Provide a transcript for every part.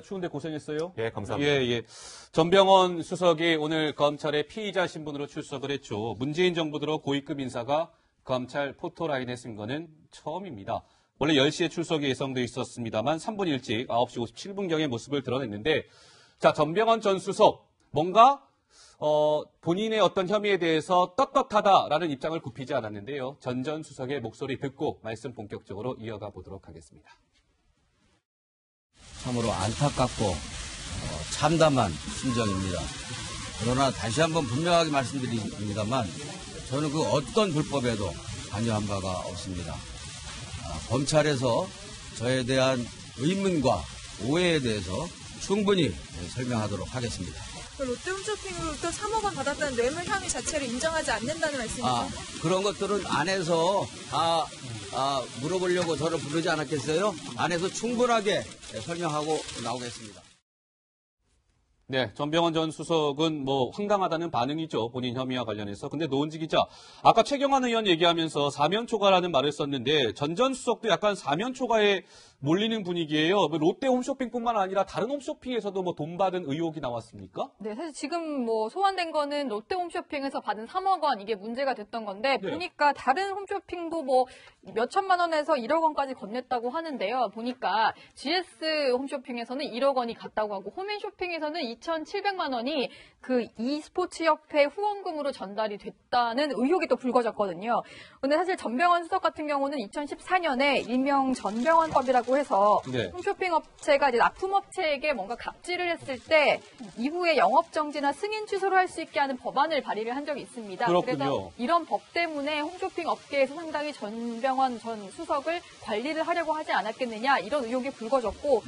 추운데 고생했어요. 예, 감사합니다. 예. 전병헌 수석이 오늘 검찰의 피의자 신분으로 출석을 했죠. 문재인 정부 들어 고위급 인사가 검찰 포토라인에 쓴 거는 처음입니다. 원래 10시에 출석이 예정돼 있었습니다만 3분 일찍 9시 57분경의 모습을 드러냈는데, 자, 전병헌 전 수석 뭔가 본인의 어떤 혐의에 대해서 떳떳하다라는 입장을 굽히지 않았는데요. 전 수석의 목소리 듣고 말씀 본격적으로 이어가 보도록 하겠습니다. 참으로 안타깝고 참담한 심정입니다. 그러나 다시 한번 분명하게 말씀드립니다만 저는 그 어떤 불법에도 관여한 바가 없습니다. 검찰에서 저에 대한 의문과 오해에 대해서 충분히 설명하도록 하겠습니다. 롯데홈쇼핑으로부터 3억 원 받았다는 뇌물 혐의 자체를 인정하지 않는다는 말씀이죠? 그런 것들은 안에서 다 물어보려고 저를 부르지 않았겠어요? 안에서 충분하게 설명하고 나오겠습니다. 네, 전병헌 전 수석은 황당하다는 반응이죠. 본인 혐의와 관련해서. 근데 노은지 기자, 아까 최경환 의원 얘기하면서 사면초가라는 말을 썼는데 전 수석도 약간 사면초가에 몰리는 분위기예요. 롯데 홈쇼핑뿐만 아니라 다른 홈쇼핑에서도 돈 받은 의혹이 나왔습니까? 네, 사실 지금 소환된 거는 롯데 홈쇼핑에서 받은 3억 원 이게 문제가 됐던 건데 네. 보니까 다른 홈쇼핑도 몇 천만 원에서 1억 원까지 건넸다고 하는데요. 보니까 GS 홈쇼핑에서는 1억 원이 갔다고 하고 홈앤쇼핑에서는 2,700만 원이 그 e스포츠 협회 후원금으로 전달이 됐다는 의혹이 또 불거졌거든요. 근데 사실 전병헌 수석 같은 경우는 2014년에 일명 전병헌법이라고 해서 네. 홈쇼핑 업체가 이제 납품업체에게 뭔가 갑질을 했을 때 이후에 영업정지나 승인 취소를 할 수 있게 하는 법안을 발의를 한 적이 있습니다. 그렇군요. 그래서 이런 법 때문에 홈쇼핑 업계에서 상당히 전병헌 전 수석을 관리를 하려고 하지 않았겠느냐 이런 의혹이 불거졌고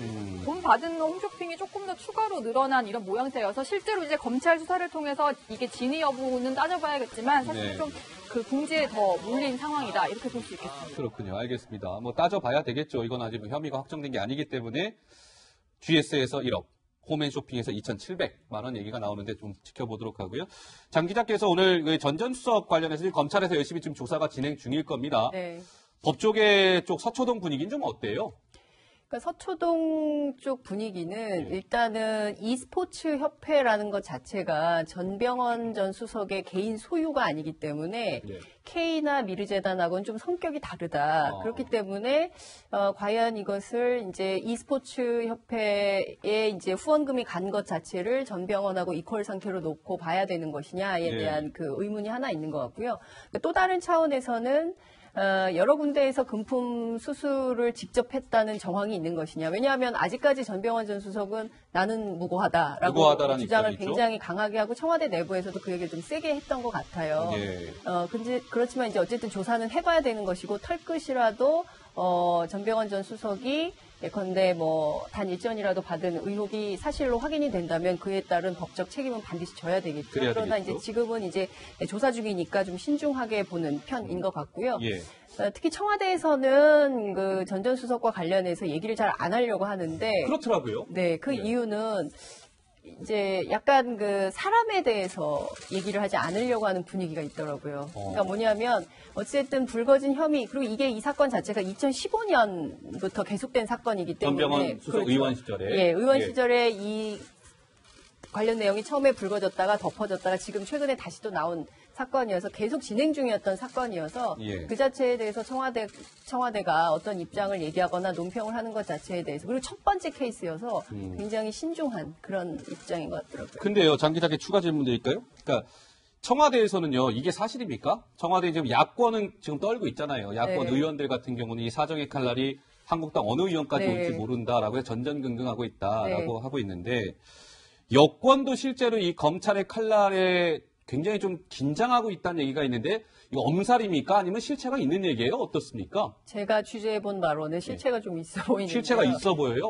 돈 받은 홈쇼핑이 조금 더 추가로 늘어난 이런 모양새여서 실제로 이제 검찰 수사를 통해서 이게 진위 여부는 따져봐야겠지만 사실 네. 좀 그 궁지에 더 몰린 상황이다 이렇게 볼 수 있겠습니다. 그렇군요. 알겠습니다. 따져봐야 되겠죠. 이건 아직 혐의가 확정된 게 아니기 때문에 GS에서 1억, 홈앤쇼핑에서 2,700만 원 얘기가 나오는데 좀 지켜보도록 하고요. 장 기자께서 오늘 전 수석 관련해서 검찰에서 열심히 지금 조사가 진행 중일 겁니다. 네. 법조계 쪽 서초동 분위기는 좀 어때요? 그러니까 서초동 쪽 분위기는 일단은 e스포츠 협회라는 것 자체가 전병헌 전 수석의 개인 소유가 아니기 때문에 네. K나 미르재단하고는 좀 성격이 다르다. 그렇기 때문에 과연 이것을 이제 e스포츠 협회에 이제 후원금이 간 것 자체를 전병헌하고 이퀄 상태로 놓고 봐야 되는 것이냐에 대한 그 의문이 하나 있는 것 같고요. 또 다른 차원에서는 여러 군데에서 금품 수수를 직접 했다는 정황이 있는 것이냐. 왜냐하면 아직까지 전병헌 전 수석은 나는 무고하다라고 주장을 입장이죠? 굉장히 강하게 하고 청와대 내부에서도 그 얘기를 좀 세게 했던 것 같아요. 예. 근데 그렇지만 이제 어쨌든 조사는 해봐야 되는 것이고 털끝이라도 전병헌 전 수석이 예컨대 단 일전이라도 받은 의혹이 사실로 확인이 된다면 그에 따른 법적 책임은 반드시 져야 되겠죠. 그러나 이제 지금은 이제 조사 중이니까 좀 신중하게 보는 편인 것 같고요. 예. 특히 청와대에서는 그 전 전 수석과 관련해서 얘기를 잘 안 하려고 하는데 그렇더라고요. 네, 그 이유는 이제 약간 그 사람에 대해서 얘기를 하지 않으려고 하는 분위기가 있더라고요. 그러니까 뭐냐면 어쨌든 불거진 혐의 그리고 이게 이 사건 자체가 2015년부터 계속된 사건이기 때문에 전병헌 수석 그렇죠. 의원 시절에 예, 의원 시절에 이 관련 내용이 처음에 불거졌다가 덮어졌다가 지금 최근에 다시 또 나온 사건이어서 계속 진행 중이었던 사건이어서 그 자체에 대해서 청와대가 어떤 입장을 얘기하거나 논평을 하는 것 자체에 대해서 그리고 첫 번째 케이스여서 굉장히 신중한 그런 입장인 것 같더라고요. 근데요, 장 기자께 추가 질문 드릴까요? 그러니까 청와대에서는요, 이게 사실입니까? 청와대 지금 야권은 지금 떨고 있잖아요. 야권 의원들 같은 경우는 이 사정의 칼날이 한국당 어느 의원까지 올지 모른다라고 해서 전전긍긍하고 있다라고 하고 있는데 여권도 실제로 이 검찰의 칼날에 굉장히 좀 긴장하고 있다는 얘기가 있는데 이거 엄살입니까? 아니면 실체가 있는 얘기예요? 어떻습니까? 제가 취재해본 바로는 실체가 좀 있어 보이는데요. 실체가 있어 보여요?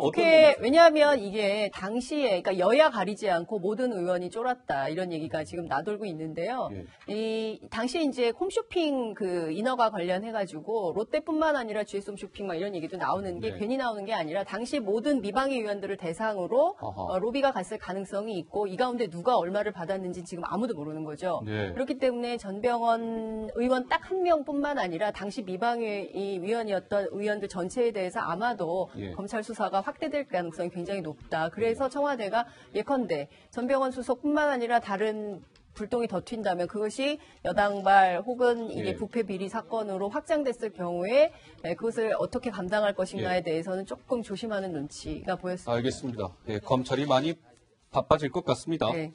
왜냐하면 이게 당시에 그러니까 여야 가리지 않고 모든 의원이 쫄았다 이런 얘기가 지금 나돌고 있는데요. 이 당시에 이제 홈쇼핑 그 인허가 관련해가지고 롯데뿐만 아니라 GS 홈쇼핑 막 이런 얘기도 나오는 게 괜히 나오는 게 아니라 당시 모든 미방위 의원들을 대상으로 로비가 갔을 가능성이 있고 이 가운데 누가 얼마를 받았는지 지금 아무도 모르는 거죠. 네. 그렇기 때문에 전병헌 의원 딱 한 명뿐만 아니라 당시 미방위 위원이었던 의원들 전체에 대해서 아마도 예. 검찰 수사가 확대될 가능성이 굉장히 높다. 그래서 청와대가 예컨대 전병헌 수석뿐만 아니라 다른 불똥이 더 튄다면 그것이 여당발 혹은 이게 예. 부패 비리 사건으로 확장됐을 경우에 그것을 어떻게 감당할 것인가에 예. 대해서는 조금 조심하는 눈치가 보였습니다. 알겠습니다. 예, 검찰이 많이 바빠질 것 같습니다. 네.